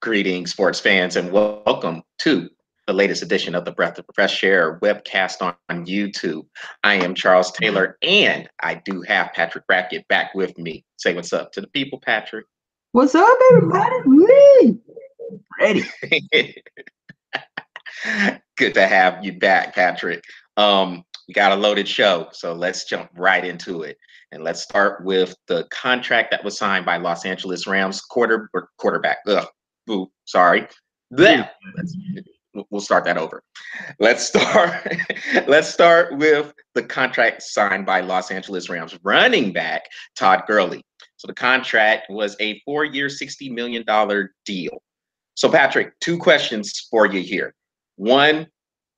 Greetings, sports fans, and welcome to the latest edition of the Breath of Fresh Air webcast on YouTube. I am Charles Taylor, and I do have Patrick Brackett back with me. Say what's up to the people, Patrick. What's up, everybody? Woo! Ready. Good to have you back, Patrick. We got a loaded show, so let's jump right into it. And let's start with the contract that was signed by Los Angeles Rams quarterback. Boo, sorry. We'll start that over. Let's start with the contract signed by Los Angeles Rams running back Todd Gurley. So the contract was a 4-year, $60 million deal. So Patrick, two questions for you here. One,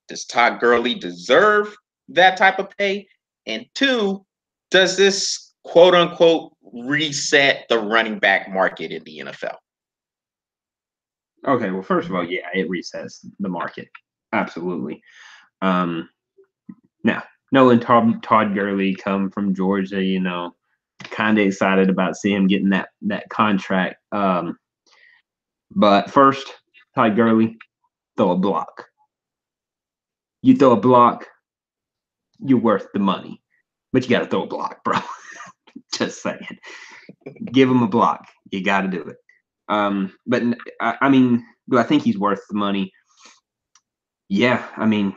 does Todd Gurley deserve that type of pay? And two, does this quote unquote reset the running back market in the NFL? Okay, well, first of all, yeah, it resets the market. Absolutely. Now, knowing Todd Gurley come from Georgia, kind of excited about seeing him getting that contract. But first, Todd Gurley, throw a block. You throw a block, you're worth the money. But you got to throw a block, bro. Just saying. Give him a block. You got to do it. But I mean, do I think he's worth the money? Yeah, I mean,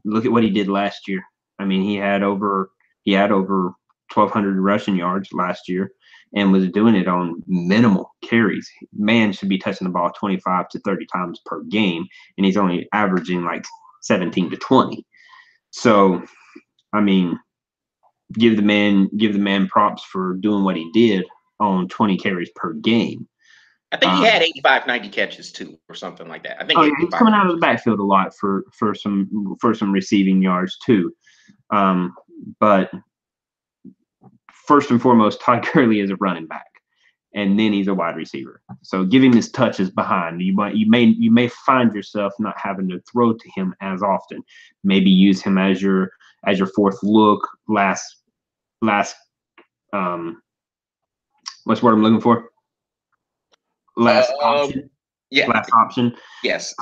look at what he did last year. I mean, he had over 1,200 rushing yards last year and was doing it on minimal carries. Man should be touching the ball 25 to 30 times per game, and he's only averaging like 17 to 20. So, I mean, give the man props for doing what he did on 20 carries per game. I think he had 85, 90 catches too, or something like that. I think he's coming out of the backfield a lot for some receiving yards too. But first and foremost, Todd Gurley is a running back, and then he's a wide receiver. So give him his touches behind. You may find yourself not having to throw to him as often. Maybe use him as your fourth look. Last what's the word I'm looking for? Last option. Yeah. Last option. Yes.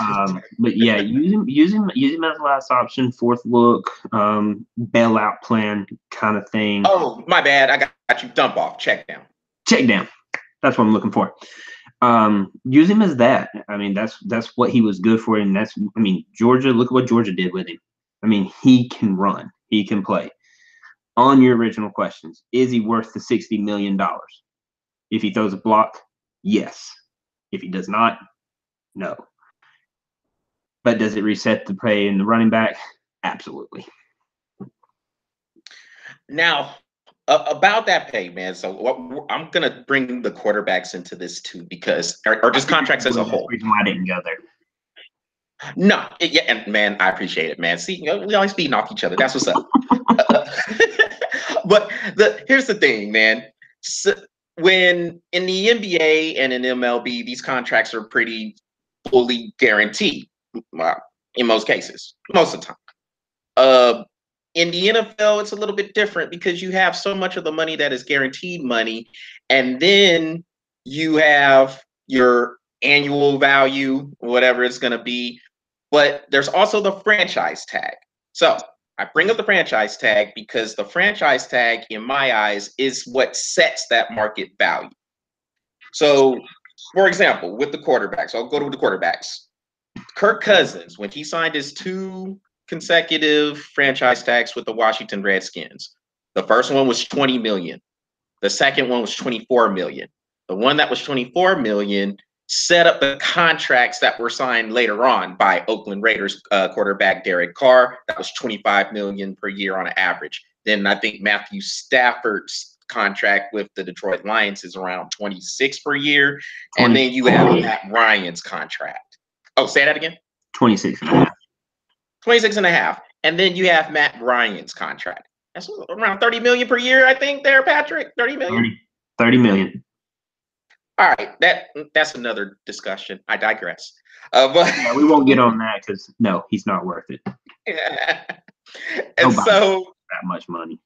But yeah, use him as last option, fourth look, bailout plan kind of thing. Oh, my bad. I got you. Dump off. Check down. That's what I'm looking for. Use him as that. I mean, that's what he was good for, and Georgia. Look at what Georgia did with him. I mean, he can run. He can play. On your original questions, is he worth the $60 million? If he throws a block, yes. If he does not, no. But does it reset the pay in the running back? Absolutely. Now, about that pay, man. So I'm going to bring the quarterbacks into this too, because or just contracts as a whole. Reason why I didn't go there. No, and man, I appreciate it, man. See, we always feeding off each other. That's what's up. But here's the thing, man. So, when in the NBA and in MLB, these contracts are pretty fully guaranteed, in most cases, most of the time. In the NFL, it's a little bit different because you have so much of the money that is guaranteed money, and then you have your annual value, whatever it's going to be. But there's also the franchise tag. So I bring up the franchise tag because the franchise tag, in my eyes, is what sets that market value. So, for example, with the quarterbacks, I'll go to the quarterbacks. Kirk Cousins, when he signed his 2 consecutive franchise tags with the Washington Redskins, the first one was $20 million. The second one was $24 million. The one that was $24 million set up the contracts that were signed later on by Oakland Raiders quarterback Derek Carr. That was $25 million per year on average. Then I think Matthew Stafford's contract with the Detroit Lions is around 26 per year. And then you have Matt Ryan's contract. Oh, say that again? 26 and a half. 26 and a half. And then you have Matt Ryan's contract. That's around 30 million per year, I think, there, Patrick. 30 million? 30 million. All right, that's another discussion. I digress. But yeah, we won't get on that because no, he's not worth it. And so that much money.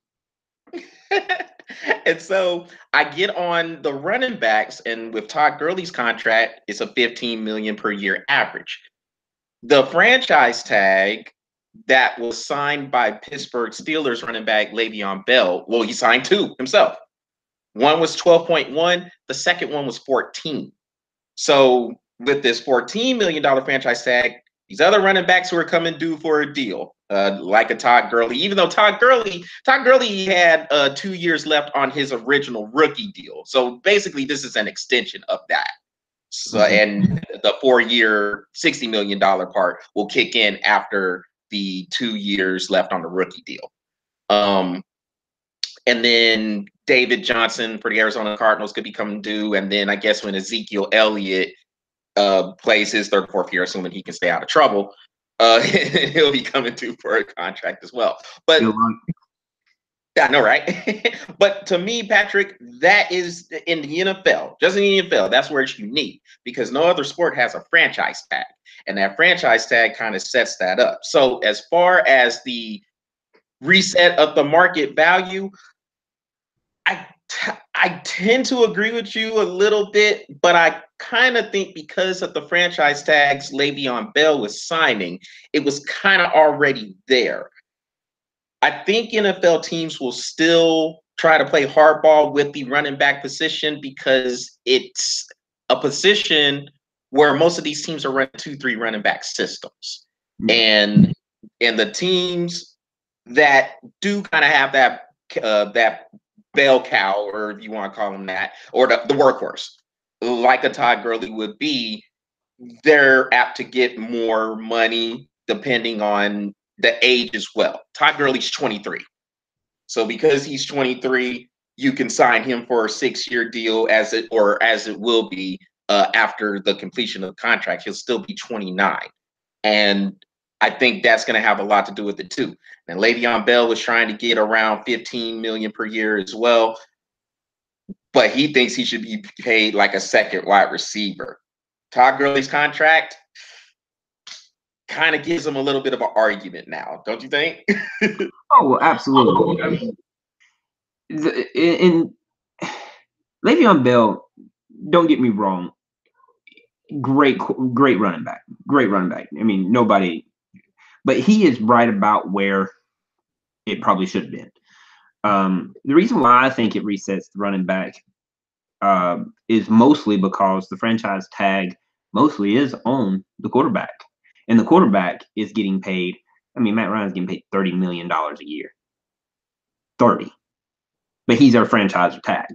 And so I get on the running backs, and with Todd Gurley's contract, it's a 15 million per year average. The franchise tag that was signed by Pittsburgh Steelers running back Le'Veon Bell, well, he signed two himself. One was 12.1, the second one was 14. So with this $14 million franchise tag, these other running backs who are coming due for a deal, like a Todd Gurley, even though Todd Gurley had 2 years left on his original rookie deal. So basically, this is an extension of that. So, and the 4-year, $60 million part will kick in after the 2 years left on the rookie deal. And then David Johnson for the Arizona Cardinals could be coming due. And then I guess when Ezekiel Elliott plays his third, fourth year, assuming he can stay out of trouble, he'll be coming due for a contract as well. But I know, right? But to me, Patrick, that is in the NFL, just in the NFL, that's where it's unique because no other sport has a franchise tag. And that franchise tag kind of sets that up. So as far as the reset of the market value, I tend to agree with you a little bit, but I kind of think because of the franchise tags Le'Veon Bell was signing, it was kind of already there. I think NFL teams will still try to play hardball with the running back position because it's a position where most of these teams are running 2-3 running back systems. And the teams that do kind of have that bell cow, or if you want to call them that, or the workhorse, like a Todd Gurley would be, they're apt to get more money depending on the age as well. Todd Gurley's 23. So because he's 23, you can sign him for a 6-year deal as it will be after the completion of the contract. He'll still be 29. And I think that's going to have a lot to do with it too. And Le'Veon Bell was trying to get around 15 million per year as well, but he thinks he should be paid like a second wide receiver. Todd Gurley's contract kind of gives him a little bit of an argument now, don't you think? Oh, absolutely. I mean, in Le'Veon Bell, don't get me wrong, great running back. I mean, nobody, but he is right about where it probably should have been. The reason why I think it resets the running back is mostly because the franchise tag mostly is on the quarterback. And the quarterback is getting paid. I mean, Matt Ryan's getting paid $30 million a year. 30. But he's our franchise tag.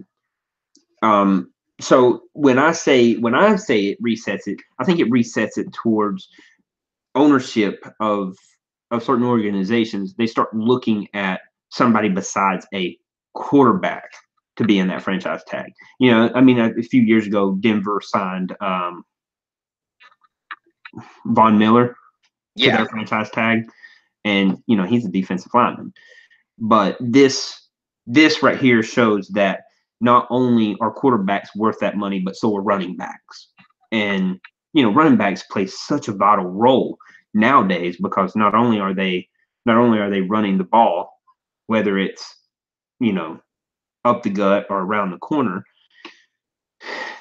So when I say it resets it, I think it resets it towards ownership of certain organizations. They start looking at somebody besides a quarterback to be in that franchise tag. You know, I mean, a few years ago, Denver signed Von Miller to their franchise tag, and you know he's a defensive lineman. But this right here shows that not only are quarterbacks worth that money, but so are running backs. And you know, running backs play such a vital role nowadays because not only are they running the ball, whether it's you know up the gut or around the corner,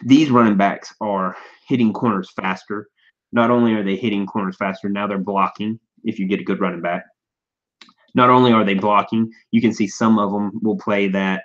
these running backs are hitting corners faster. Not only are they hitting corners faster, now they're blocking if you get a good running back. Not only are they blocking, you can see some of them will play that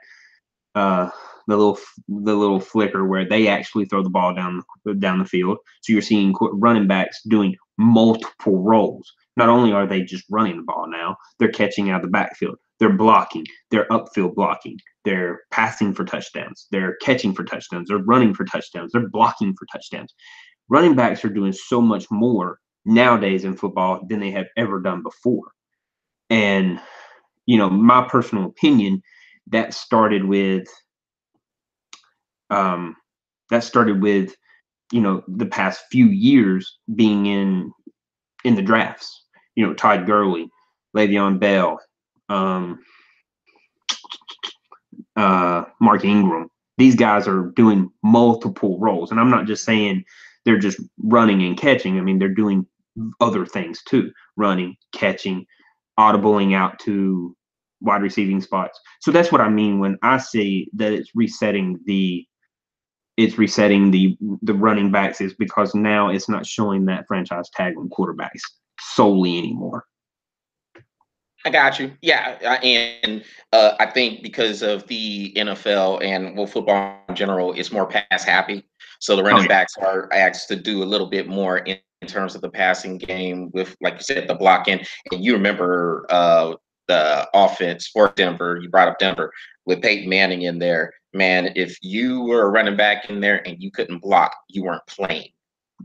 the little flicker where they actually throw the ball down the field. So you're seeing running backs doing multiple roles. Not only are they just running the ball now, they're catching out of the backfield. They're blocking. They're upfield blocking. They're passing for touchdowns. They're catching for touchdowns. They're running for touchdowns. They're blocking for touchdowns. Running backs are doing so much more nowadays in football than they have ever done before. And, you know, my personal opinion, that started with, you know, the past few years being in the drafts. You know, Todd Gurley, Le'Veon Bell, Mark Ingram. These guys are doing multiple roles. And I'm not just saying they're just running and catching. I mean, they're doing other things too. Running, catching, audibling out to wide receiving spots. So that's what I mean when I say that it's resetting the running backs, is because now it's not showing that franchise tag on quarterbacks solely anymore. I got you. Yeah, and I think because of the NFL and football in general, it's more pass happy. So the running backs are asked to do a little bit more in terms of the passing game with, like you said, the blocking. And you remember the offense for Denver. You brought up Denver with Peyton Manning in there. Man, if you were a running back in there and you couldn't block, you weren't playing.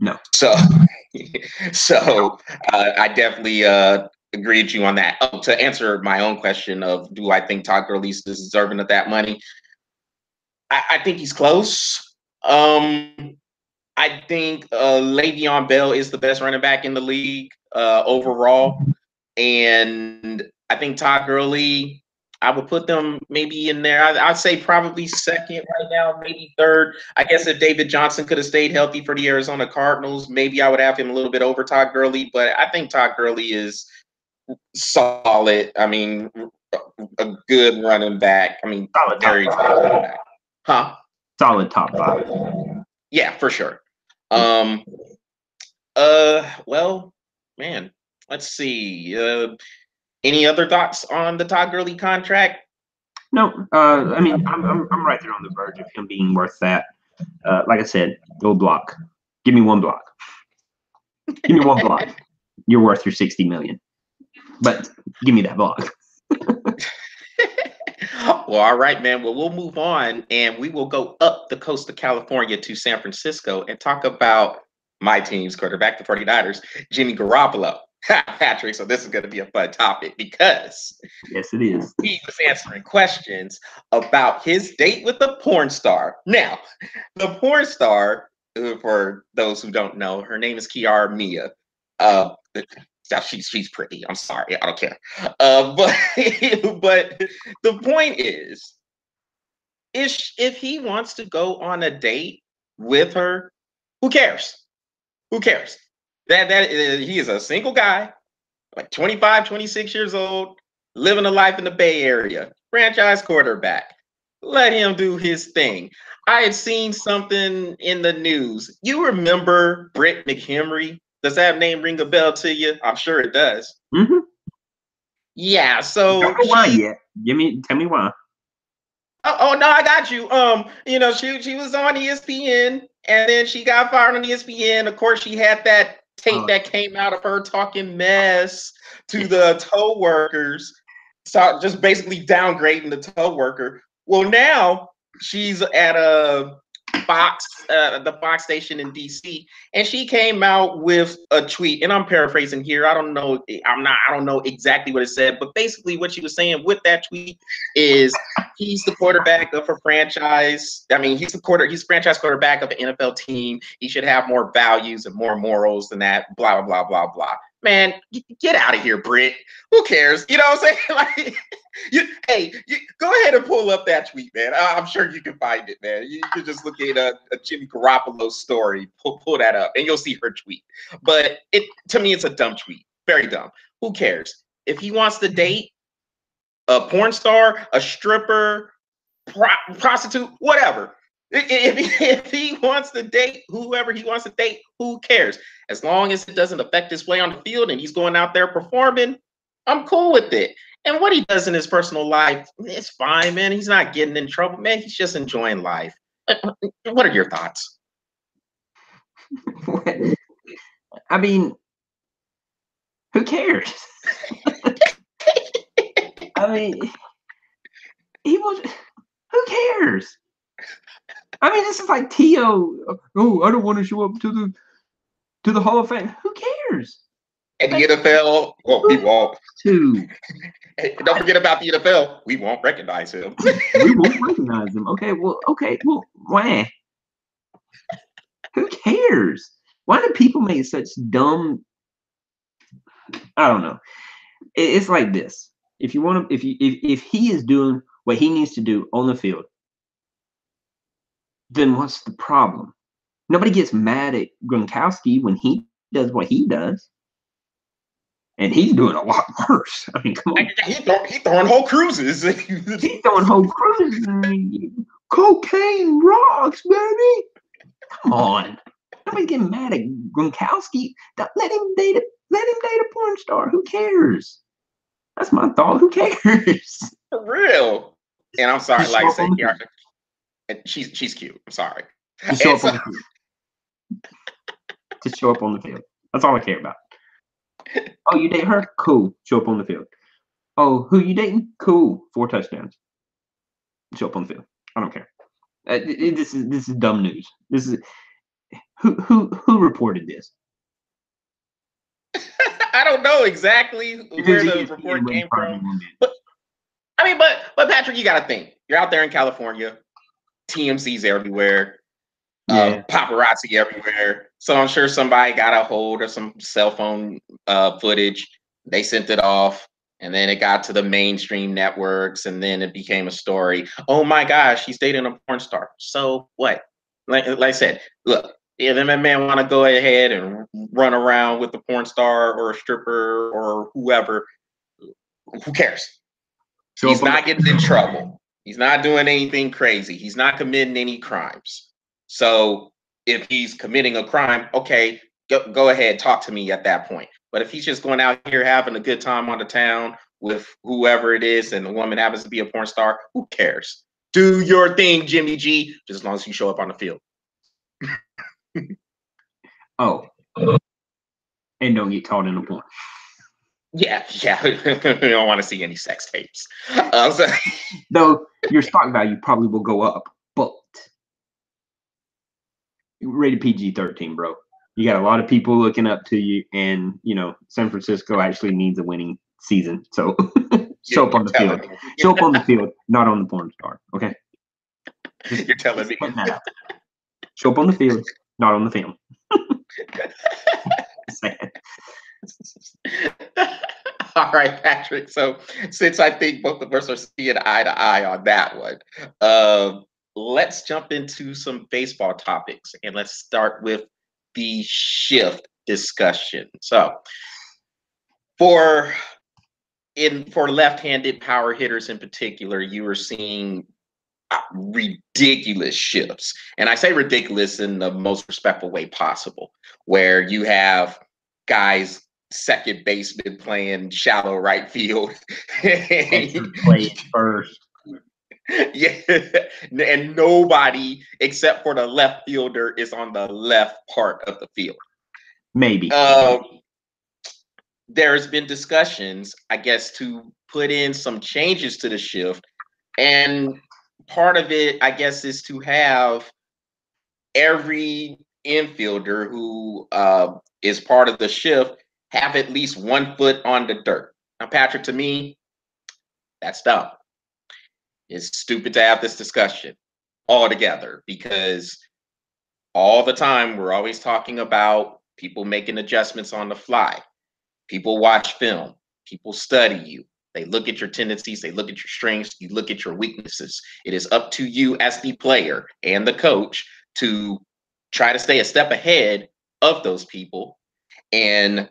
No. So, I definitely agree with you on that. Oh, to answer my own question of, do I think Todd Gurley is deserving of that money? I think he's close. I think Le'Veon Bell is the best running back in the league overall. And I think Todd Gurley, I would put them maybe in there. I'd say probably second right now, maybe third. I guess if David Johnson could have stayed healthy for the Arizona Cardinals, maybe I would have him a little bit over Todd Gurley. But I think Todd Gurley is solid. I mean, a good running back. I mean, solid very good running back. Huh? Solid top 5. Yeah, for sure. Well, man, let's see. Any other thoughts on the Todd Gurley contract? No, I mean, I'm right there on the verge of him being worth that. Like I said, go block. Give me one block. Give me one block. You're worth your $60 million. But give me that block. Well, all right, man. Well, we'll move on, and we will go up the coast of California to San Francisco and talk about my team's quarterback, the 49ers, Jimmy Garoppolo. Patrick, so this is going to be a fun topic because yes, it is. He was answering questions about his date with the porn star. Now, the porn star, for those who don't know, her name is Kiara Mia. She's pretty. I'm sorry, I don't care. But the point is if he wants to go on a date with her, who cares? Who cares? That he is a single guy, like 25, 26 years old, living a life in the Bay Area, franchise quarterback. Let him do his thing. I had seen something in the news. You remember Britt McHenry? Does that name ring a bell to you? I'm sure it does. Mm-hmm. Yeah, so don't know why yet. Tell me why. Oh no, I got you. She was on ESPN, and then she got fired on ESPN. Of course, she had that tape that came out of her talking mess to the tow workers, so just basically downgrading the tow worker. Well, now she's at the Fox station in DC, and she came out with a tweet, and I'm paraphrasing here. I don't know exactly what it said, but basically what she was saying with that tweet is he's the quarterback of a franchise. I mean, he's franchise quarterback of an NFL team. He should have more values and more morals than that. Blah blah blah blah blah. Man, get out of here, Britt. Who cares? You know what I'm saying? Like, go ahead and pull up that tweet, man. I'm sure you can find it, man. You can just look at a Jimmy Garoppolo story, pull that up, and you'll see her tweet. But to me, it's a dumb tweet. Very dumb. Who cares? If he wants to date a porn star, a stripper, prostitute, whatever. If he wants to date whoever he wants to date, who cares? As long as it doesn't affect his play on the field and he's going out there performing, I'm cool with it. And what he does in his personal life, it's fine, man. He's not getting in trouble, man. He's just enjoying life. What are your thoughts? I mean, who cares? I mean, who cares? I mean, this is like T.O. Oh, I don't want to show up to the Hall of Fame. Who cares? And the NFL, well, we won't. Don't forget about the NFL. We won't recognize him. We won't recognize him. Okay, well, why? Who cares? Why do people make such dumb? I don't know. It's like this. If he is doing what he needs to do on the field, then what's the problem? Nobody gets mad at Gronkowski when he does what he does. And he's doing a lot worse. I mean, come on. He throwing whole cruises. He's throwing whole cruises. I mean, cocaine rocks, baby. Come on. Nobody's getting mad at Gronkowski. Let him date a porn star. Who cares? That's my thought. Who cares? For real. And I'm sorry, Just like I show up said, on the she's cute. I'm sorry. Just show up on the field. Just show up on the field. That's all I care about. Oh, you date her? Cool. Show up on the field. Oh, who you dating? Cool. 4 touchdowns. Show up on the field. I don't care. This is dumb news. This is who reported this? I don't know exactly where the report came from. But Patrick, you got to think. You're out there in California. TMC's everywhere. Paparazzi everywhere. So I'm sure somebody got a hold of some cell phone footage. They sent it off, and then it got to the mainstream networks, and then it became a story. Oh my gosh, he's dating a porn star. So what? Like I said, look, if that man want to go ahead and run around with a porn star or a stripper or whoever, who cares? He's not getting in trouble. He's not doing anything crazy. He's not committing any crimes. So if he's committing a crime, okay, go ahead, talk to me at that point. But if he's just going out here having a good time on the town with whoever it is and the woman happens to be a porn star, who cares? Do your thing, Jimmy G, just as long as you show up on the field. Oh. And don't get caught in the porn. Yeah. We don't want to see any sex tapes. Though your stock value probably will go up, but rated PG-13, bro. You got a lot of people looking up to you, and San Francisco actually needs a winning season. So show up on the field. Show up on the field, not on the porn star. Okay. You're telling me. Show up on the field, not on the film. Sad. All right, Patrick. So since I think both of us are seeing eye to eye on that one, let's jump into some baseball topics, and let's start with the shift discussion. So for left-handed power hitters in particular, you were seeing ridiculous shifts. And I say ridiculous in the most respectful way possible, where you have guys second baseman playing shallow right field. Playing first. Yeah, and nobody except for the left fielder is on the left part of the field. Maybe. There's been discussions, I guess, to put in some changes to the shift, and part of it, I guess, is to have every infielder who is part of the shift have at least 1 foot on the dirt. Now, Patrick, to me, that's dumb. It's stupid to have this discussion altogether, because all the time we're always talking about people making adjustments on the fly. People watch film. People study you. They look at your tendencies. They look at your strengths. You look at your weaknesses. It is up to you as the player and the coach to try to stay a step ahead of those people and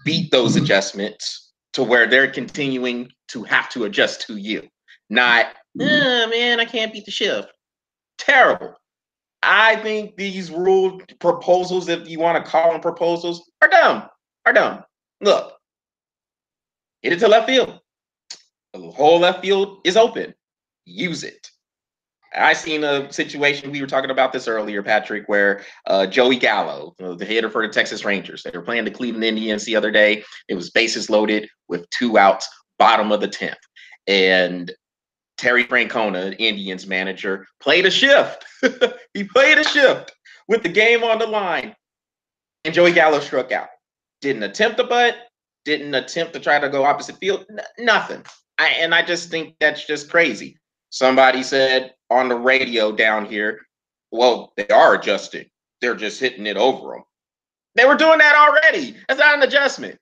beat those adjustments to where they're continuing to have to adjust to you. Not, man, I can't beat the shift. Terrible. I think these rule proposals, if you want to call them proposals, are dumb. Look, hit it to left field. The whole left field is open. Use it. I seen a situation, we were talking about this earlier, Patrick, where Joey Gallo, the hitter for the Texas Rangers, they were playing the Cleveland Indians the other day. It was bases loaded with 2 outs, bottom of the 10th. And Terry Francona, the Indians manager, played a shift. He played a shift with the game on the line. And Joey Gallo struck out. Didn't attempt a butt, didn't attempt to try to go opposite field, nothing. I just think that's just crazy. Somebody said on the radio down here, well, they are adjusting. They're just hitting it over them. They were doing that already. That's not an adjustment.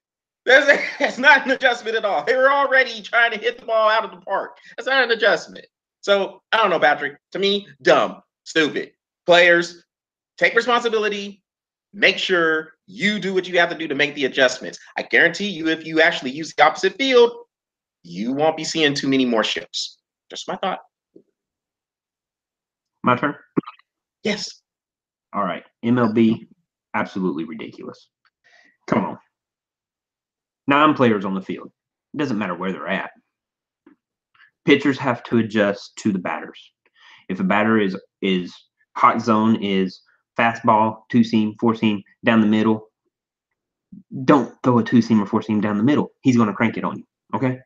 That's not an adjustment at all. They were already trying to hit the ball out of the park. That's not an adjustment. So I don't know, Patrick. To me, dumb, stupid. Players, take responsibility. Make sure you do what you have to do to make the adjustments. I guarantee you, if you actually use the opposite field, you won't be seeing too many more shifts. Just my thought. My turn? Yes. All right. MLB, absolutely ridiculous. Come on. 9 players on the field. It doesn't matter where they're at. Pitchers have to adjust to the batters. If a batter is hot zone is fastball, 2-seam, 4-seam down the middle, don't throw a 2-seam or 4-seam down the middle. He's going to crank it on you. Okay?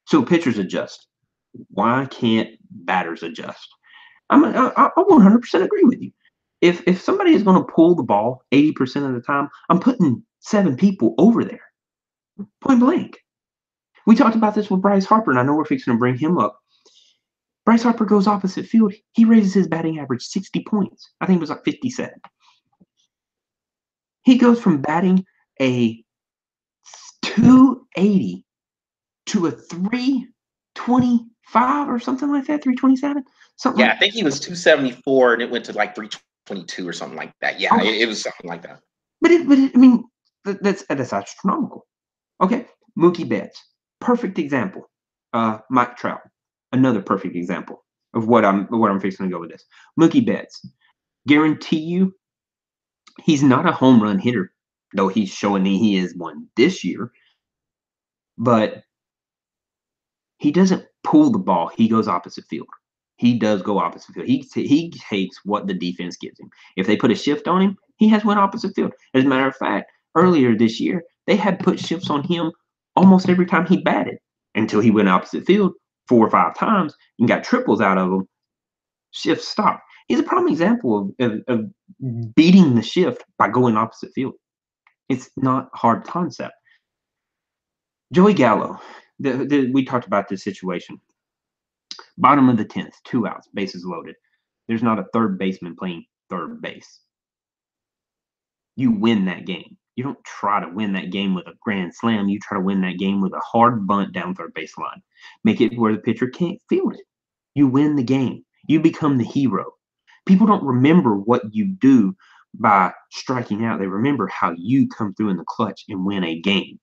So pitchers adjust. Why can't batters adjust? I 100% agree with you. If somebody is going to pull the ball 80% of the time, I'm putting 7 people over there. Point blank. We talked about this with Bryce Harper, and I know we're fixing to bring him up. Bryce Harper goes opposite field. He raises his batting average 60 points. I think it was like 57. He goes from batting a 280 to a 325 or something like that, 327. Something. Yeah, I think he was 274 and it went to like 322 or something like that. Yeah, okay. it was something like that. But I mean, that's astronomical. Okay, Mookie Betts, perfect example. Mike Trout, another perfect example of what I'm fixing to go with this. Mookie Betts, guarantee you, he's not a home run hitter, though he's showing me he is one this year. But he doesn't pull the ball; he goes opposite field. He does go opposite field. He takes what the defense gives him. If they put a shift on him, he has went opposite field. As a matter of fact, earlier this year, they had put shifts on him almost every time he batted until he went opposite field 4 or 5 times and got triples out of them. Shift stopped. He's a prime example of beating the shift by going opposite field. It's not a hard concept. Joey Gallo, we talked about this situation. Bottom of the 10th, 2 outs, bases loaded. There's not a third baseman playing third base. You win that game. You don't try to win that game with a grand slam. You try to win that game with a hard bunt down third baseline. Make it where the pitcher can't field it. You win the game. You become the hero. People don't remember what you do by striking out. They remember how you come through in the clutch and win a game.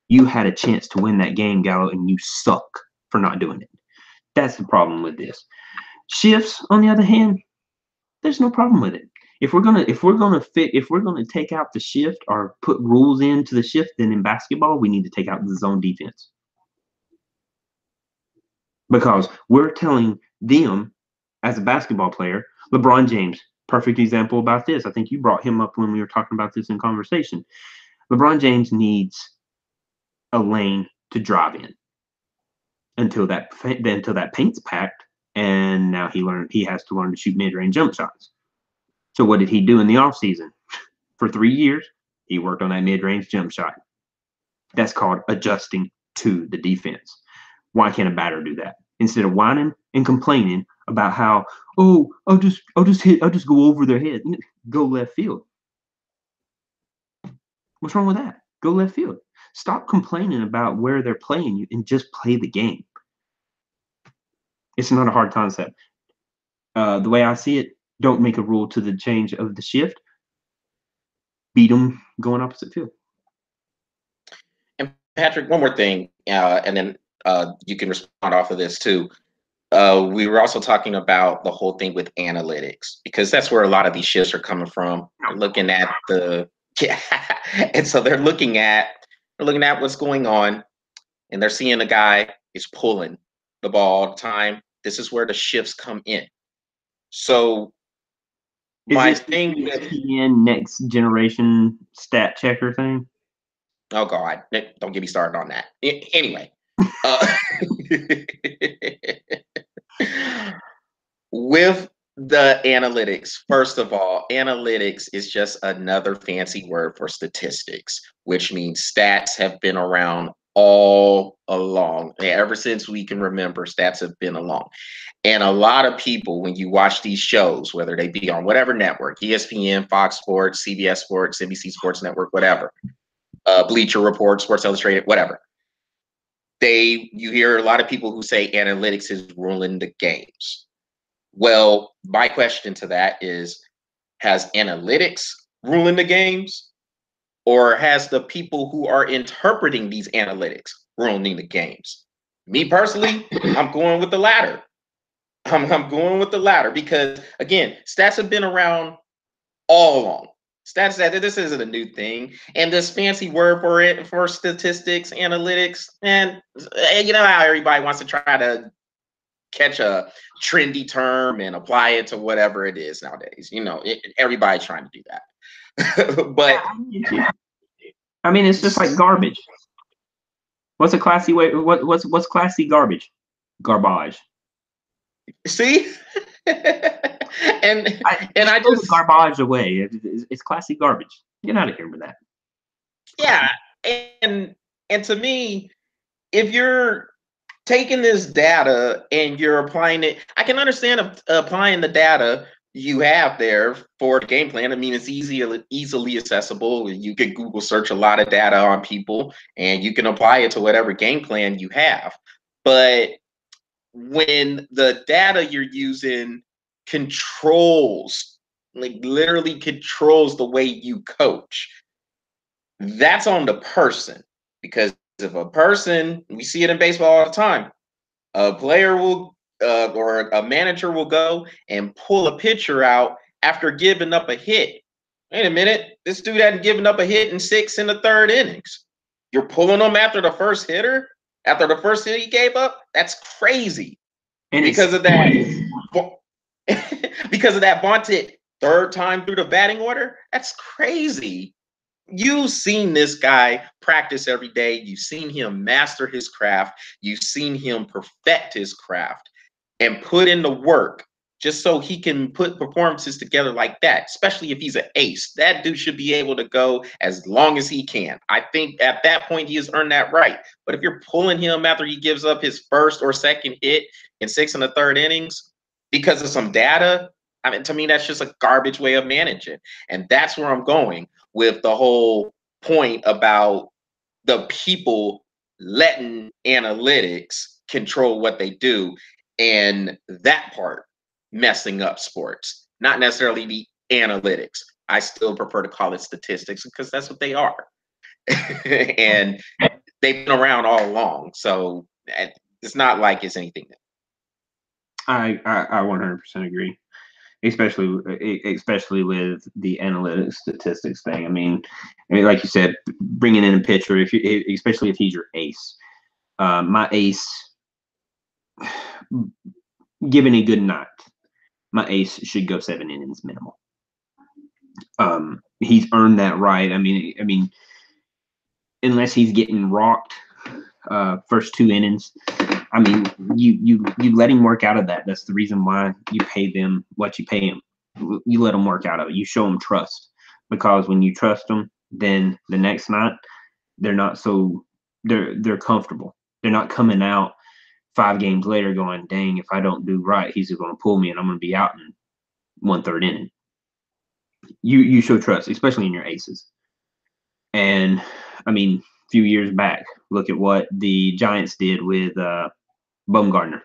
You had a chance to win that game, Gallo, and you suck for not doing it. That's the problem with this. Shifts, on the other hand, there's no problem with it. If we're gonna take out the shift or put rules into the shift, then in basketball we need to take out the zone defense. Because we're telling them, as a basketball player, LeBron James, perfect example about this. I think you brought him up when we were talking about this in conversation. LeBron James needs a lane to drive in until that paint's packed, and now he has to learn to shoot mid-range jump shots. So what did he do in the offseason? For 3 years, he worked on that mid-range jump shot. That's called adjusting to the defense. Why can't a batter do that? Instead of whining and complaining about how, I'll just go over their head. Go left field. What's wrong with that? Go left field. Stop complaining about where they're playing you and just play the game. It's not a hard concept. The way I see it, don't make a rule to the change of the shift. Beat them going opposite field. And Patrick, one more thing, and then you can respond off of this too. We were also talking about the whole thing with analytics, because that's where a lot of these shifts are coming from. They're looking at and so they're looking at what's going on, and they're seeing a guy is pulling the ball all the time. This is where the shifts come in. So my thing with ESPN next generation stat checker thing. Oh God, don't get me started on that. Anyway, with the analytics, first of all, analytics is just another fancy word for statistics, which means stats have been around all along. Ever since we can remember, stats have been along. And a lot of people, when you watch these shows, whether they be on whatever network, ESPN, Fox Sports, CBS Sports, NBC Sports Network, whatever, Bleacher Report, Sports Illustrated, whatever, you hear a lot of people who say analytics is ruling the games. Well, my question to that is, has analytics ruling the games, or has the people who are interpreting these analytics ruining the games? Me personally, I'm going with the latter. I'm going with the latter because, again, stats have been around all along. Stats, that this isn't a new thing, and this fancy word for it, for statistics, analytics, and you know how everybody wants to try to catch a trendy term and apply it to whatever it is nowadays. You know, everybody's trying to do that. But I mean, it's just like garbage. What's a classy way? What's classy garbage? Garbage. see, and I throw the just garbage away. It's classy garbage. Get out of here with that. yeah, and to me, if you're taking this data and you're applying it, I can understand applying the data you have there for the game plan. I mean, it's easily accessible. You can Google search a lot of data on people and you can apply it to whatever game plan you have. But when the data you're using controls, like literally controls the way you coach, that's on the person. Because if a person, we see it in baseball all the time, a player will or a manager will go and pull a pitcher out after giving up a hit. Wait a minute, this dude hadn't given up a hit in 6 in the 3rd innings. You're pulling him after the first hitter, after the first hit he gave up? That's crazy. And because of that, because of that vaunted 3rd time through the batting order, that's crazy. You've seen this guy practice every day. You've seen him master his craft. You've seen him perfect his craft and put in the work just so he can put performances together like that, especially if he's an ace. That dude should be able to go as long as he can. I think at that point, he has earned that right. But if you're pulling him after he gives up his 1st or 2nd hit in 6 in the 3rd innings because of some data, I mean, to me, that's just a garbage way of managing. And that's where I'm going with the whole point about the people letting analytics control what they do, and that part messing up sports, not necessarily the analytics. I still prefer to call it statistics because that's what they are. And they've been around all along. So it's not like it's anything new. I 100% agree. Especially with the analytics statistics thing. I mean, like you said, bringing in a pitcher, especially if he's your ace. My ace, given a good night, my ace should go 7 innings minimal. He's earned that right. I mean, unless he's getting rocked first 2 innings. I mean, you let him work out of that. That's the reason why you pay them what you pay him. You let them work out of it. You show them trust, because when you trust them, then the next night they're comfortable. They're not coming out 5 games later going, dang, if I don't do right, he's going to pull me and I'm going to be out in 1/3 inning. You show trust, especially in your aces. And I mean, a few years back, look at what the Giants did with Baumgartner.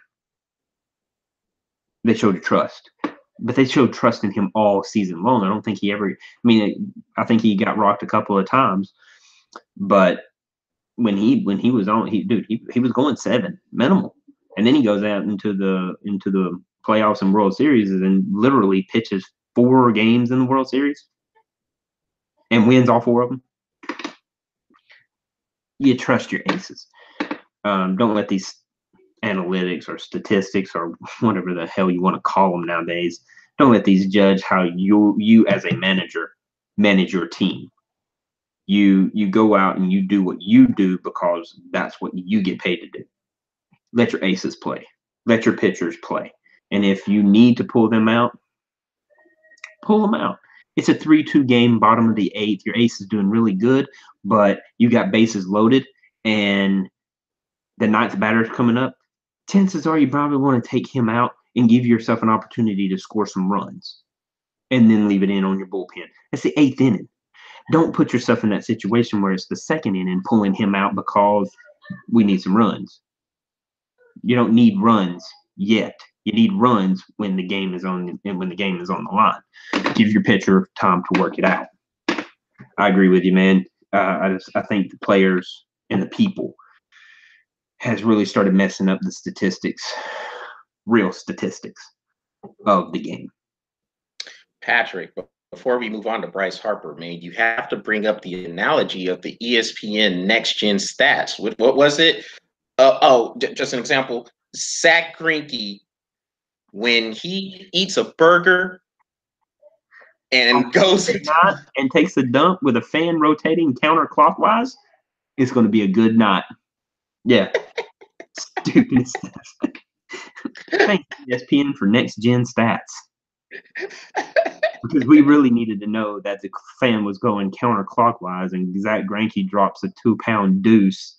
They showed trust, but they showed trust in him all season long. I don't think he ever. I mean, I think he got rocked a couple of times, but when he was on, he was going 7 minimal, and then he goes out into the playoffs and World Series and literally pitches 4 games in the World Series and wins all 4 of them. You trust your aces. Don't let these analytics or statistics or whatever the hell you want to call them nowadays, don't let these judge how you as a manager manage your team. You go out and you do what you do because that's what you get paid to do. Let your aces play. Let your pitchers play. And if you need to pull them out, pull them out. It's a 3-2 game, bottom of the 8th. Your ace is doing really good, but you got bases loaded and the 9th batter's coming up. Chances are you probably want to take him out and give yourself an opportunity to score some runs and then leave it in on your bullpen. That's the 8th inning. Don't put yourself in that situation where it's the 2nd inning pulling him out because we need some runs. You don't need runs yet. You need runs when the game is on the line. Give your pitcher time to work it out. I agree with you, man. I think the players and the people has really started messing up the statistics, real statistics of the game. Patrick, before we move on to Bryce Harper, man, you have to bring up the analogy of the ESPN Next Gen stats. What was it? Just an example. Zach Greinke, when he eats a burger and goes and takes a dump with a fan rotating counterclockwise, it's going to be a good night. Yeah. Stupid stuff. Thanks, ESPN, for Next Gen stats. Because we really needed to know that the fan was going counterclockwise and Zach Greinke drops a 2-pound deuce.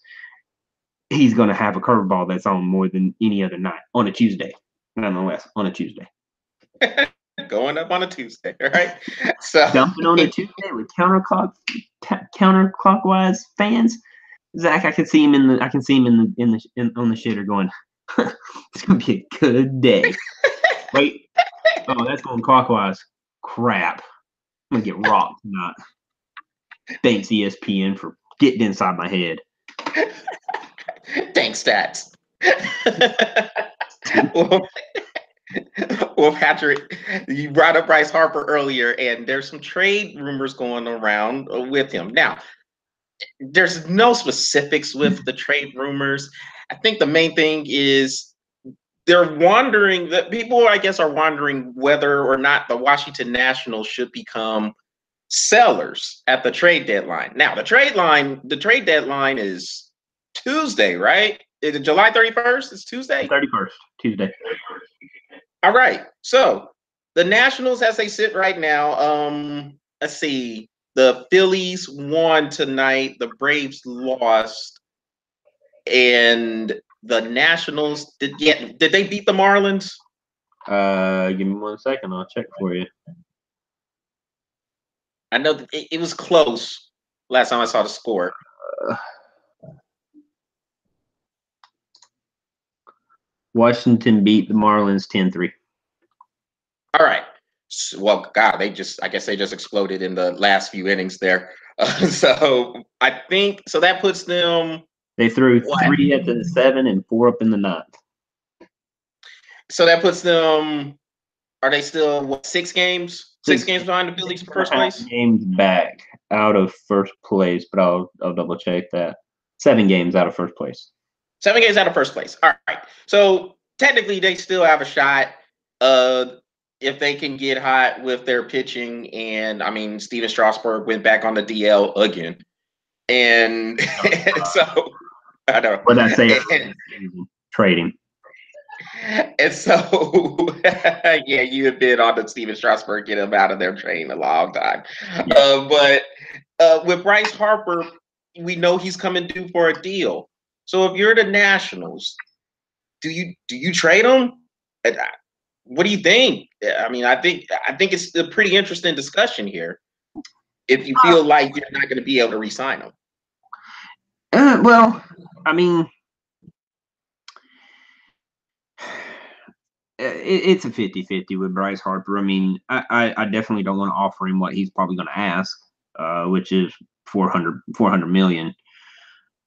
He's going to have a curveball that's on more than any other night on a Tuesday. Nonetheless, on a Tuesday. Going up on a Tuesday, right? So dumping on a Tuesday with counterclockwise fans. Zach, I can see him on the shitter going, it's gonna be a good day. Wait, that's going clockwise. Crap, I'm gonna get rocked tonight. Thanks, ESPN, for getting inside my head. Thanks, stats. Well, Patrick, you brought up Bryce Harper earlier, and there's some trade rumors going around with him. Now, there's no specifics with the trade rumors. I think the main thing is people, I guess, are wondering whether or not the Washington Nationals should become sellers at the trade deadline. Now, the trade deadline is Tuesday, right? Is it July 31st? It's Tuesday? 31st, Tuesday. All right. So the Nationals, as they sit right now, let's see. The Phillies won tonight. The Braves lost. And the Nationals, did they beat the Marlins? Give me 1 second. I'll check for you. I know that it was close last time I saw the score. Washington beat the Marlins 10-3. All right. Well, God, I guess they just exploded in the last few innings there. So I think that puts them. They threw 3 at the 7 and 4 up in the 9th. So that puts them. Are they still 6 games? 6 games behind the Phillies for first place? Games back out of first place, but I'll double check that. 7 games out of first place. 7 games out of first place. All right. So technically, they still have a shot. If they can get hot with their pitching, and I mean, Steven Strasburg went back on the DL again, and so I don't know. What I say? Trading. And so, yeah, you have been on the Steven Strasburg get him out of their train a long time. But with Bryce Harper, we know he's coming due for a deal. So if you're the Nationals, do you trade him? What do you think? I mean, I think it's a pretty interesting discussion here. If you feel like you're not going to be able to re-sign him. Well, I mean, it's a 50-50 with Bryce Harper. I mean, I definitely don't want to offer him what he's probably going to ask, which is $400 million.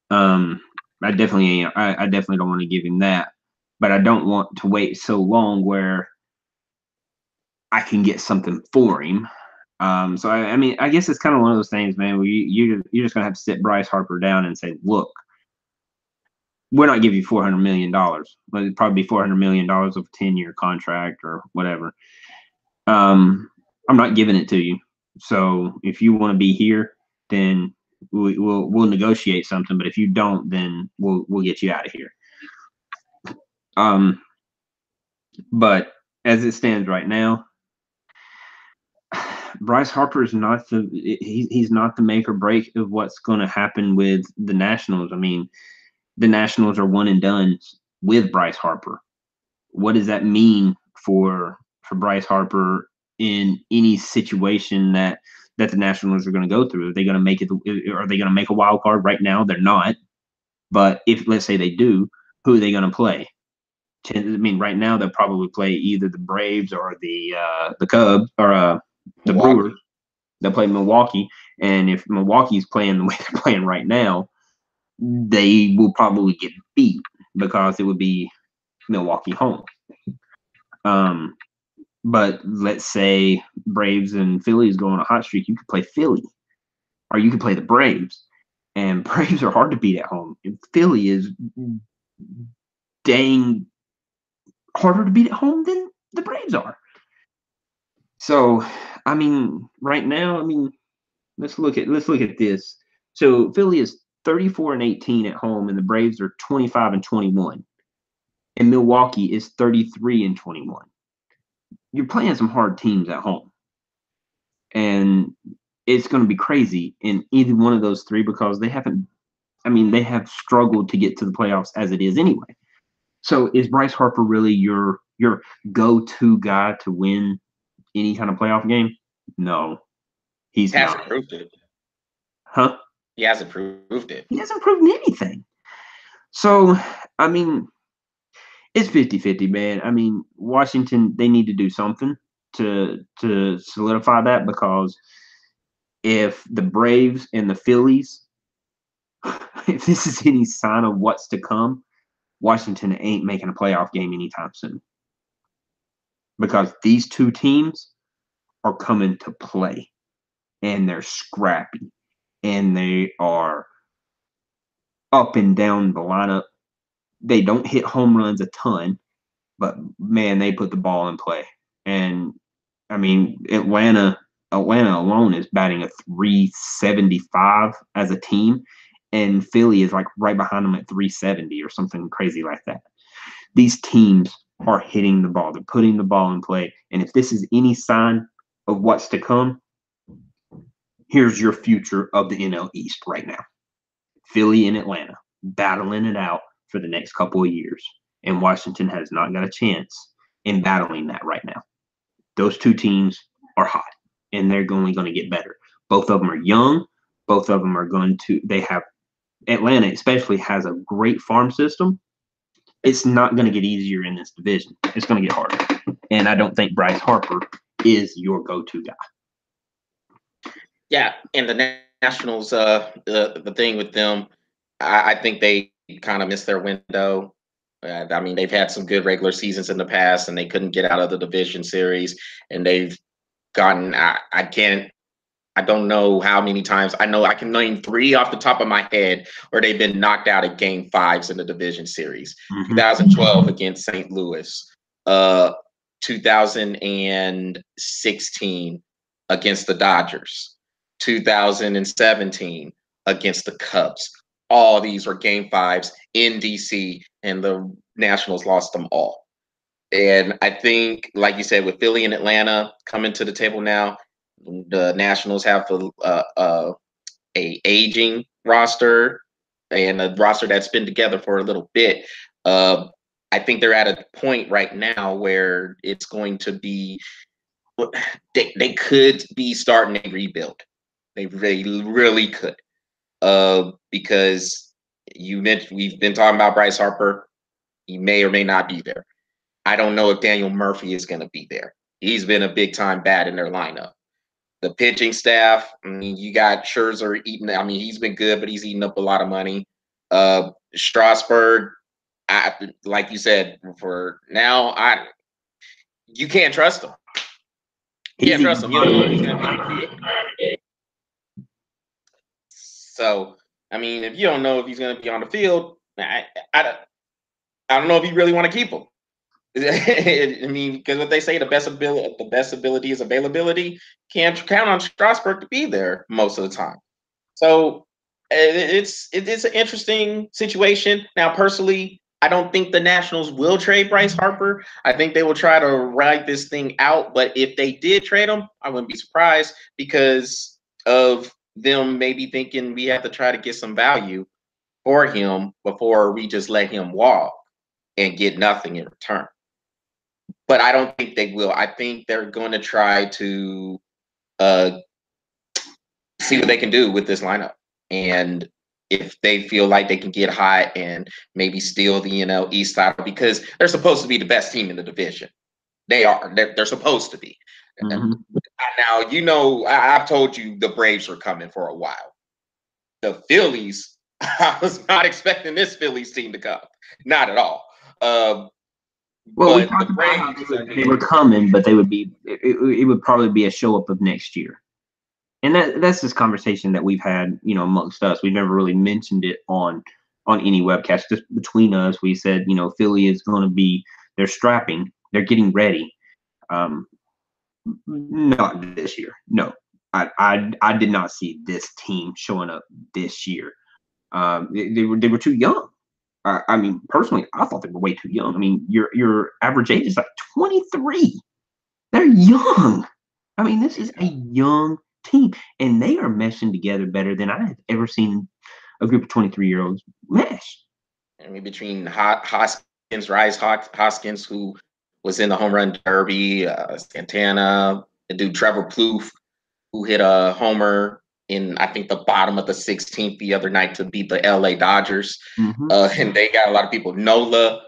I definitely don't want to give him that, but I don't want to wait so long where I can get something for him. So I mean, I guess it's kind of one of those things, man, where you're just gonna have to sit Bryce Harper down and say, look, we're not giving you $400 million, but it'd probably be $400 million of a 10-year contract or whatever. I'm not giving it to you. So if you want to be here, then we'll negotiate something. But if you don't, then we'll get you out of here. But as it stands right now, Bryce Harper is not he's not the make or break of what's going to happen with the Nationals. I mean, the Nationals are one and done with Bryce Harper. What does that mean for Bryce Harper in any situation that the Nationals are going to go through? Are they going to make it? Are they going to make a wild card? Right now, they're not. But if, let's say, they do, who are they going to play? I mean, right now they'll probably play either the Braves or the Cubs or the Brewers. They'll play Milwaukee, and if Milwaukee's playing the way they're playing right now, they will probably get beat because it would be Milwaukee home. But let's say Braves and Phillies go on a hot streak, you could play Philly, or you could play the Braves. And Braves are hard to beat at home. And Philly is dang harder to beat at home than the Braves are. So, I mean, right now, I mean, let's look at this. So Philly is 34-18 at home, and the Braves are 25-21. And Milwaukee is 33-21. You're playing some hard teams at home. And it's going to be crazy in either one of those three because they have struggled to get to the playoffs as it is anyway. So is Bryce Harper really your go-to guy to win any kind of playoff game? No, he hasn't proved it. Huh? He hasn't proved it. He hasn't proved anything. So, I mean, it's 50-50, man. I mean, Washington, they need to do something to solidify that because if the Braves and the Phillies, if this is any sign of what's to come, Washington ain't making a playoff game anytime soon. Because these two teams are coming to play, and they're scrappy, and they are up and down the lineup. They don't hit home runs a ton, but man, they put the ball in play. And I mean, Atlanta alone is batting a 375 as a team, and Philly is like right behind them at 370 or something crazy like that. These teams are hitting the ball. They're putting the ball in play. And if this is any sign of what's to come, here's your future of the NL East right now. Philly and Atlanta battling it out for the next couple of years. And Washington has not got a chance in battling that right now. Those two teams are hot, and they're only going to get better. Both of them are young. Both of them are Atlanta especially has a great farm system. It's not going to get easier in this division. It's going to get harder. And I don't think Bryce Harper is your go-to guy. Yeah, and the Nationals, the thing with them, I think they kind of missed their window. I mean, they've had some good regular seasons in the past, and they couldn't get out of the division series. And they've gotten, I don't know how many times. I know I can name 3 off the top of my head where they've been knocked out at game 5s in the division series. 2012 against St. Louis, 2016 against the Dodgers, 2017 against the Cubs. All these were game 5s in DC, and the Nationals lost them all. And I think, like you said, with Philly and Atlanta coming to the table now, the Nationals have a aging roster and a roster that's been together for a little bit. I think they're at a point right now where it's going to be they could be starting a rebuild. They really could. Because we've been talking about Bryce Harper. He may or may not be there. I don't know if Daniel Murphy is going to be there. He's been a big time bat in their lineup. The pitching staff, I mean, you got Scherzer eating. I mean, he's been good, but he's eating up a lot of money. Strasburg, like you said, for now, you can't trust him. You can't trust him. You don't know if he's going to be on the field. So, I mean, if you don't know if he's going to be on the field, I don't know if you really want to keep him. I mean, because what they say, the best ability is availability. Can't count on Strasburg to be there most of the time. So it's an interesting situation. Now, personally, I don't think the Nationals will trade Bryce Harper. I think they will try to ride this thing out. But if they did trade him, I wouldn't be surprised because of them maybe thinking we have to try to get some value for him before we just let him walk and get nothing in return. But I don't think they will. I think they're going to try to see what they can do with this lineup. And if they feel like they can get hot and maybe steal the NL East title, because they're supposed to be the best team in the division. They are. They're supposed to be. Mm-hmm. Now, you know, I've told you the Braves were coming for a while. The Phillies, I was not expecting this Phillies team to come. Not at all. Well, we But the talked about how Braves, they were coming, but they would be. It would probably be a show up of next year, and that's this conversation that we've had, you know, amongst us. We've never really mentioned it on any webcast. Just between us, we said, you know, Philly is going to be. They're strapping. They're getting ready. Not this year. No, I did not see this team showing up this year. They were too young. I mean, personally, I thought they were way too young. I mean, your average age is like 23. They're young. I mean, this is a young team, and they are meshing together better than I have ever seen a group of 23-year-olds mesh. I mean, between Hoskins, Hoskins, who was in the home run derby, Santana, the dude Trevor Plouffe, who hit a homer in, I think, the bottom of the 16th the other night to beat the LA Dodgers. Mm-hmm. And they got a lot of people. Nola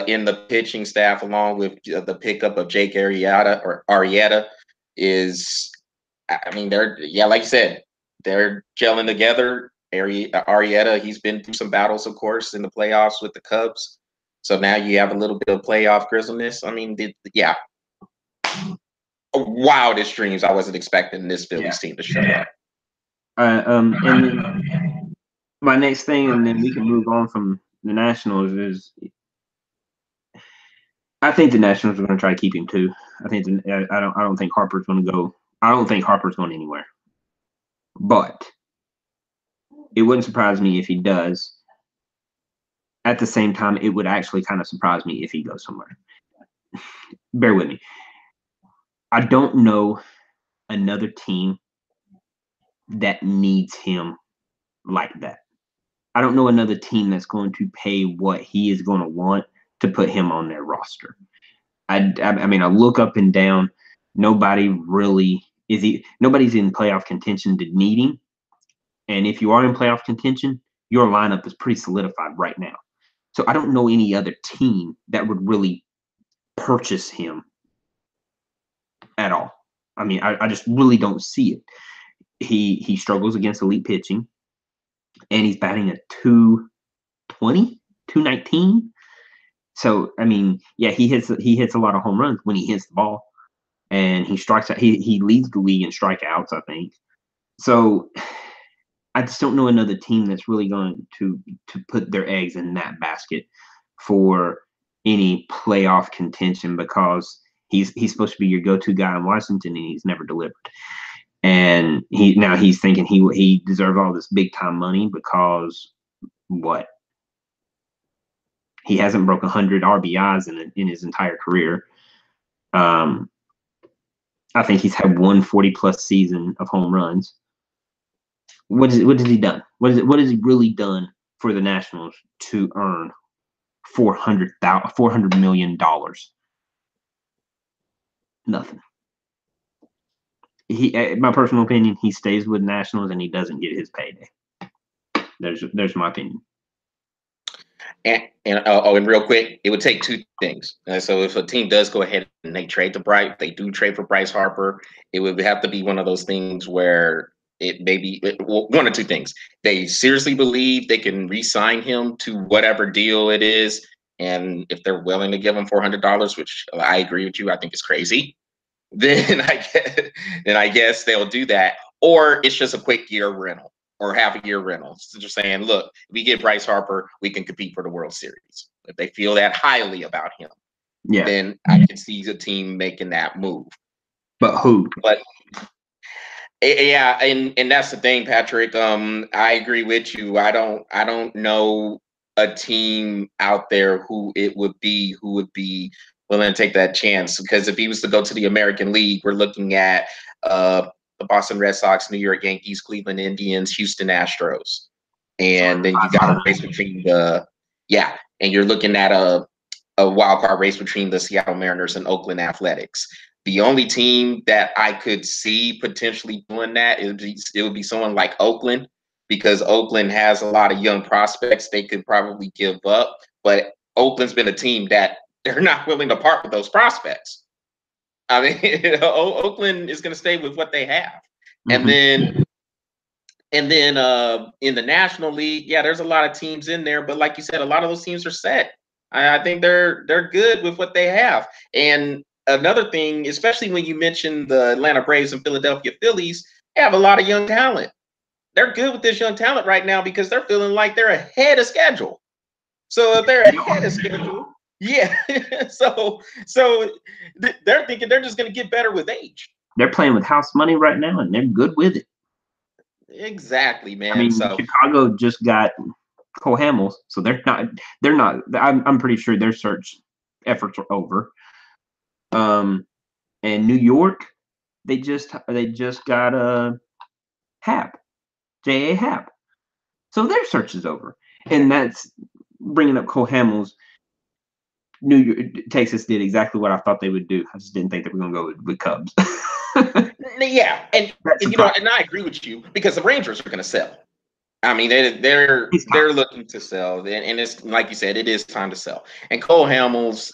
in the pitching staff, along with the pickup of Jake Arrieta is, I mean, they're, yeah, like you said, they're gelling together. Arrieta, he's been through some battles, of course, in the playoffs with the Cubs. So now you have a little bit of playoff grizzleness. I mean, yeah, wildest dreams. I wasn't expecting this Phillies team to show up. And then my next thing, and then we can move on from the Nationals, is I think the Nationals are going to try to keep him too. I don't think Harper's going to go. I don't think Harper's going anywhere. But it wouldn't surprise me if he does. At the same time, it would actually kind of surprise me if he goes somewhere. Bear with me. I don't know another team that needs him like that. I don't know another team that's going to pay what he is going to want to put him on their roster. I mean, I look up and down. Nobody's in playoff contention to need him. And if you are in playoff contention, your lineup is pretty solidified right now. So I don't know any other team that would really purchase him at all. I mean, I just really don't see it. He struggles against elite pitching, and he's batting at 220, 219. So I mean, yeah, he hits a lot of home runs when he hits the ball, and he strikes out. He leads the league in strikeouts, I think. So I just don't know another team that's really going to put their eggs in that basket for any playoff contention, because he's supposed to be your go-to guy in Washington, and he's never delivered. And he's thinking he deserves all this big time money because what? He hasn't broken 100 RBIs in his entire career. I think he's had 140+ season of home runs. What has he done? What has he really done for the Nationals to earn $400 million? Nothing. My personal opinion, he stays with Nationals and he doesn't get his payday. There's my opinion. And real quick, it would take two things. So if a team does go ahead and they trade they do trade for Bryce Harper, it would have to be one of those things where one or two things. They seriously believe they can re-sign him to whatever deal it is, and if they're willing to give him $400, which I agree with you, I think is crazy, then I guess they'll do that. Or it's just a quick year rental or half a year rental. So they're saying, look, if we get Bryce Harper, we can compete for the World Series. If they feel that highly about him, then I can see the team making that move. But who? But yeah, and that's the thing, Patrick. I agree with you. I don't know a team out there who would be willing to take that chance, because if he was to go to the American League, we're looking at the Boston Red Sox, New York Yankees, Cleveland Indians, Houston Astros, and then you got a race between and you're looking at a wild card race between the Seattle Mariners and Oakland Athletics. The only team that I could see potentially doing that, it would be someone like Oakland, because Oakland has a lot of young prospects they could probably give up, but Oakland's been a team that they're not willing to part with those prospects. I mean, Oakland is going to stay with what they have, and then in the National League, yeah, there's a lot of teams in there, but like you said, a lot of those teams are set. I think they're good with what they have. And another thing, especially when you mention the Atlanta Braves and Philadelphia Phillies, they have a lot of young talent. They're good with this young talent right now because they're feeling like they're ahead of schedule. So if they're ahead of schedule, yeah. so they're thinking they're just going to get better with age. They're playing with house money right now, and they're good with it. Exactly, man. I mean, so Chicago just got Cole Hamels, so they're not. I'm pretty sure their search efforts are over. And New York, they just got Happ, J.A. Happ, so their search is over, and that's bringing up Cole Hamels. New York, Texas did exactly what I thought they would do. I just didn't think they were going to go with Cubs. Yeah, and you know, and I agree with you because the Rangers are going to sell. I mean, they're looking to sell, and it's like you said, it is time to sell. And Cole Hamels,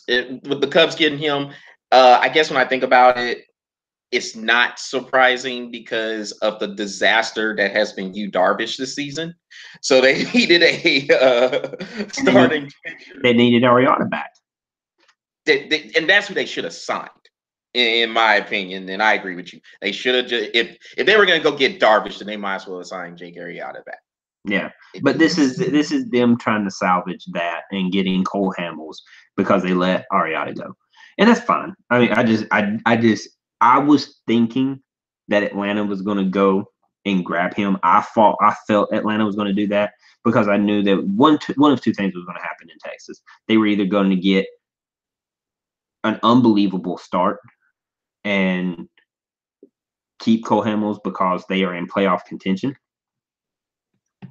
with the Cubs getting him, I guess when I think about it, it's not surprising because of the disaster that has been Yu Darvish this season. So they needed a starting pitcher. They needed Arrieta back. And that's who they should have signed, in my opinion. And I agree with you. They should have just if they were going to go get Darvish, then they might as well have signed Jake Arrieta back. Yeah, but this is them trying to salvage that and getting Cole Hamels because they let Arrieta go, and that's fine. I mean, I was thinking that Atlanta was going to go and grab him. I felt Atlanta was going to do that because I knew that one of two things was going to happen in Texas. They were either going to get an unbelievable start and keep Cole Hamels because they are in playoff contention,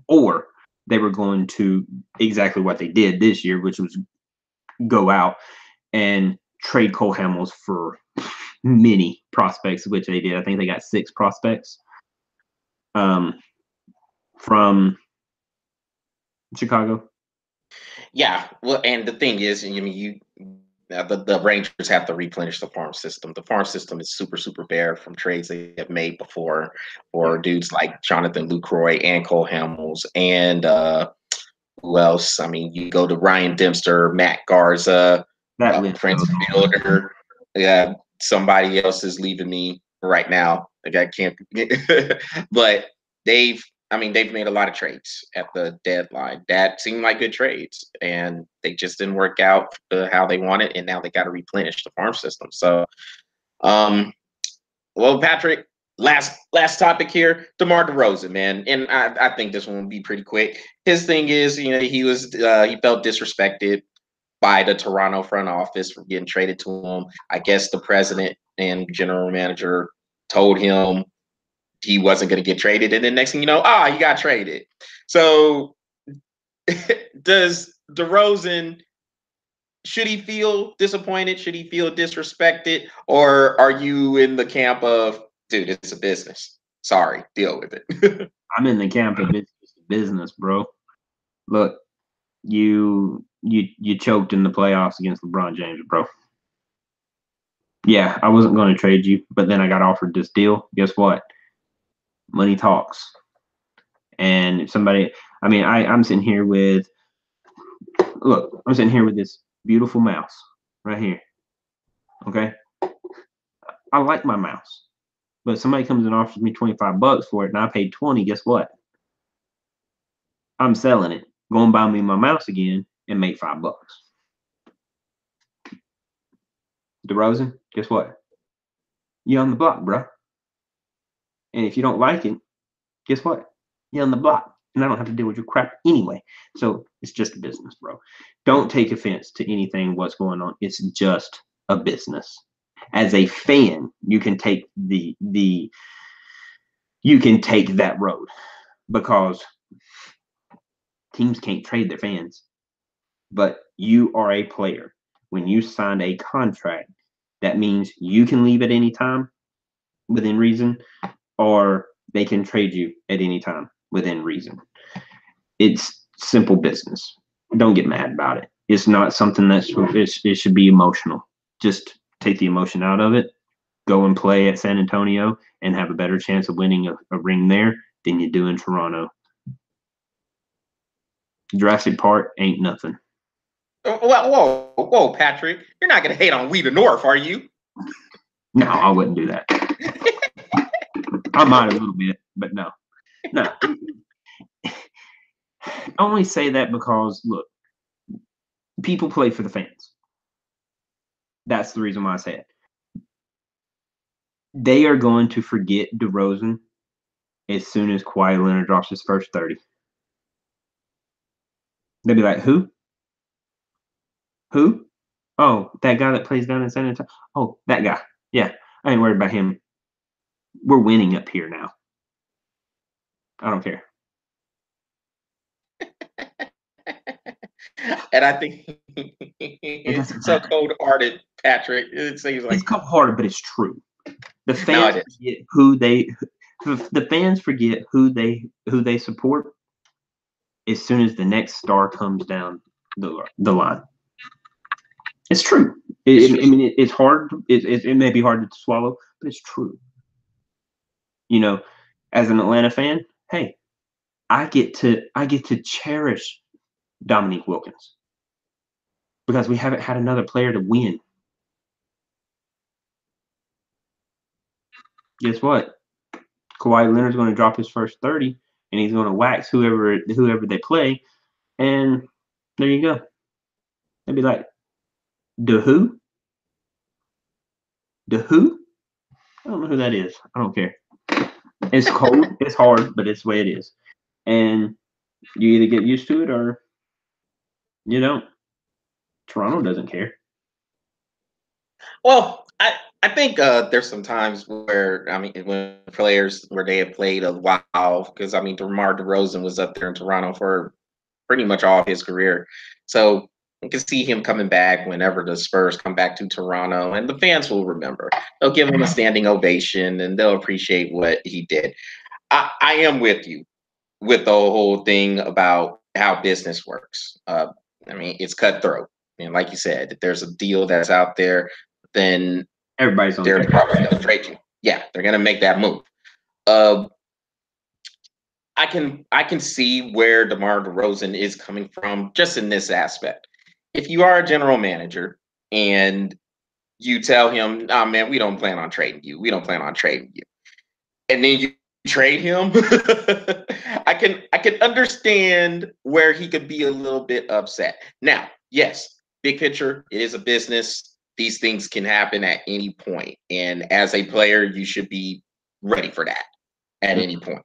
or they were going to exactly what they did this year, which was go out and trade Cole Hamels for many prospects, which they did. I think they got 6 prospects from Chicago. Yeah, well, and the thing is, I mean, the Rangers have to replenish the farm system. The farm system is super, super bare from trades they have made before for dudes like Jonathan Lucroy and Cole Hamels and who else? I mean, you go to Ryan Dempster, Matt Garza, Prince Fielder. Yeah, somebody else is leaving me right now. Like I can't, but they've made a lot of trades at the deadline that seemed like good trades, and they just didn't work out how they wanted, and now they got to replenish the farm system. So, well, Patrick, last topic here, DeMar DeRozan, man, and I think this one will be pretty quick. His thing is, you know, he felt disrespected by the Toronto front office for getting traded to him. I guess the president and general manager told him he wasn't going to get traded, and then next thing you know, he got traded. So does DeRozan, should he feel disappointed? Should he feel disrespected? Or are you in the camp of, dude, it's a business. Sorry, deal with it. I'm in the camp of it's business, bro. Look, you choked in the playoffs against LeBron James, bro. Yeah, I wasn't going to trade you, but then I got offered this deal. Guess what? Money talks. And if somebody, I mean, I'm sitting here with, look, I'm sitting here with this beautiful mouse right here. Okay? I like my mouse. But if somebody comes and offers me $25 for it and I paid 20, guess what? I'm selling it. Go and buy me my mouse again and make $5. DeRozan, guess what? You're on the block, bro. And if you don't like it, guess what? You're on the block. And I don't have to deal with your crap anyway. So it's just a business, bro. Don't take offense to anything what's going on. It's just a business. As a fan, you can take that road because teams can't trade their fans. But you are a player. When you signed a contract, that means you can leave at any time within reason, or they can trade you at any time within reason. It's simple business. Don't get mad about it. It's not something it should be emotional. Just take the emotion out of it go and play at San Antonio and have a better chance of winning a ring there than you do in Toronto. Jurassic Park ain't nothing. Well, whoa, Patrick. You're not going to hate on We the North, are you? No, I wouldn't do that. I might a little bit, but no. I only say that because, look, people play for the fans. That's the reason why I say it. They are going to forget DeRozan as soon as Kawhi Leonard drops his first 30. They'll be like, who? Who? Oh, that guy that plays down in San Antonio. Oh, that guy. Yeah, I ain't worried about him. We're winning up here now. I don't care. And I think it's so cold-hearted, Patrick. It seems like it's cold-hearted, but it's true. The fans forget who they support as soon as the next star comes down the line. It's true. It's hard. It may be hard to swallow, but it's true. You know, as an Atlanta fan, hey, I get to cherish Dominique Wilkins because we haven't had another player to win. Guess what? Kawhi Leonard's going to drop his first 30, and he's going to wax whoever they play, and there you go. They'd be like, "The who? The who? I don't know who that is. I don't care. It's cold. It's hard, but it's the way it is. And you either get used to it or you don't. Toronto doesn't care. Well, I think there's some times where when players where they have played a while, because DeMar DeRozan was up there in Toronto for pretty much all of his career, so you can see him coming back whenever the Spurs come back to Toronto, and the fans will remember. They'll give him a standing ovation, and they'll appreciate what he did. I am with you with the whole thing about how business works. It's cutthroat. And like you said, if there's a deal that's out there, then everybody's on they're probably going to trade you. Yeah, they're going to make that move. I can see where DeMar DeRozan is coming from just in this aspect. If you are a general manager and you tell him, "Oh man, we don't plan on trading you. We don't plan on trading you," and then you trade him, I can understand where he could be a little bit upset. Now, yes, big picture, it is a business. These things can happen at any point, and as a player, you should be ready for that at any point.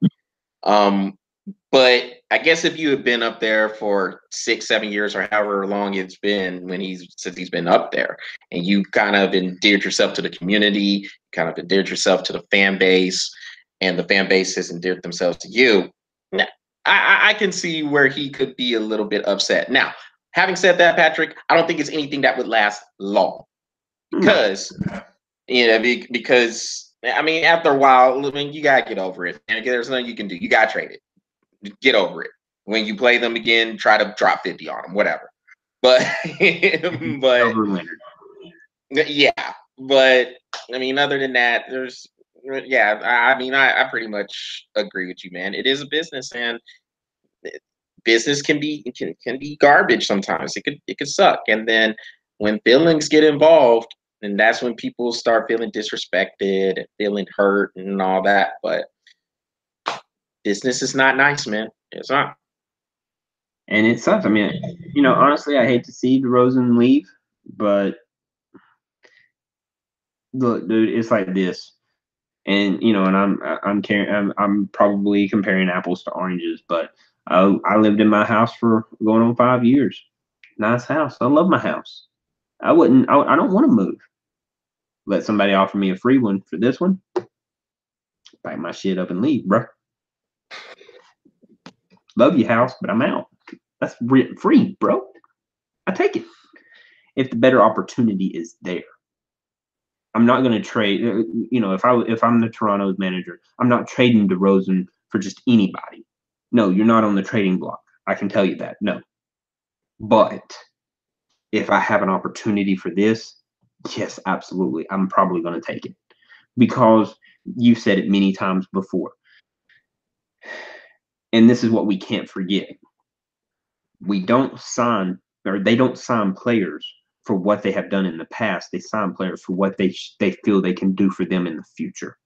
But I guess if you have been up there for 6-7 years or however long it's been since he's been up there, and you kind of endeared yourself to the community, kind of endeared yourself to the fan base, and the fan base has endeared themselves to you, I can see where he could be a little bit upset. Now, having said that, Patrick, I don't think it's anything that would last long because after a while, you gotta get over it, and there's nothing you can do. You gotta trade it. Get over it. When you play them again, try to drop 50 on them, whatever. But yeah. But other than that, I pretty much agree with you, man. It is a business, and business can be garbage sometimes. It could suck, and then when feelings get involved, and that's when people start feeling disrespected and feeling hurt and all that. But business is not nice, man. It's not. And it sucks. Honestly, I hate to see DeRozan leave, but look, dude, it's like this. And and I'm probably comparing apples to oranges, but I lived in my house for going on 5 years. Nice house. I love my house. I don't want to move. Let somebody offer me a free one for this one. Pack my shit up and leave, bro. Love your house, but I'm out. That's free, bro. I take it. If the better opportunity is there. I'm not going to trade. If I'm the Toronto manager, I'm not trading DeRozan for just anybody. No, you're not on the trading block. I can tell you that. No. But if I have an opportunity for this, yes, absolutely. I'm probably going to take it. because you've said it many times before. And this is what we can't forget. They don't sign players for what they have done in the past. They sign players for what they feel they can do for them in the future.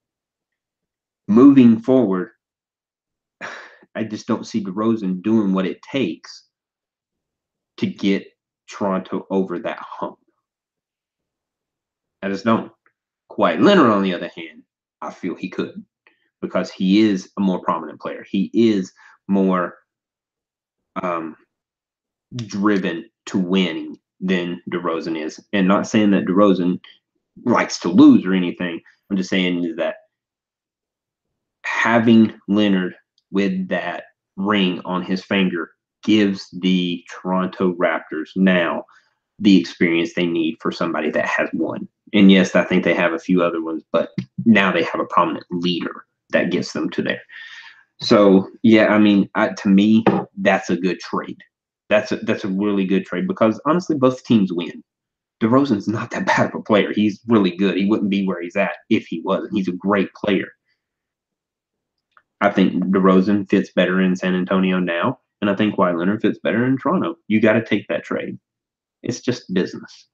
Moving forward, I just don't see DeRozan doing what it takes to get Toronto over that hump. I just don't. Kawhi Leonard, on the other hand, I feel he could, because he is a more prominent player. He is more driven to winning than DeRozan is. And not saying that DeRozan likes to lose or anything. I'm just saying that having Leonard with that ring on his finger gives the Toronto Raptors now the experience they need for somebody that has won. And yes, I think they have a few other ones, but now they have a prominent leader that gets them to there. So, yeah, I mean, to me, that's a good trade. That's a really good trade, because honestly, both teams win. DeRozan's not that bad of a player. He's really good. He wouldn't be where he's at if he wasn't. He's a great player. I think DeRozan fits better in San Antonio now, and I think Kawhi Leonard fits better in Toronto. You got to take that trade. It's just business.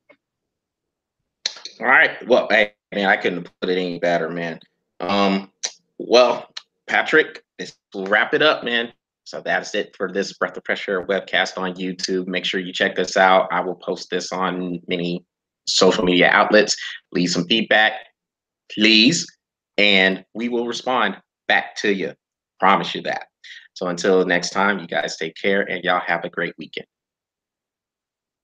All right. Well, hey, man, I couldn't put it any better, man. Well, Patrick, this will wrap it up, man. So that's it for this Breath of Fresh Air webcast on YouTube. Make sure you check this out. I will post this on many social media outlets. Leave some feedback, please, and we will respond back to you. Promise you that. So until next time, you guys take care, and y'all have a great weekend.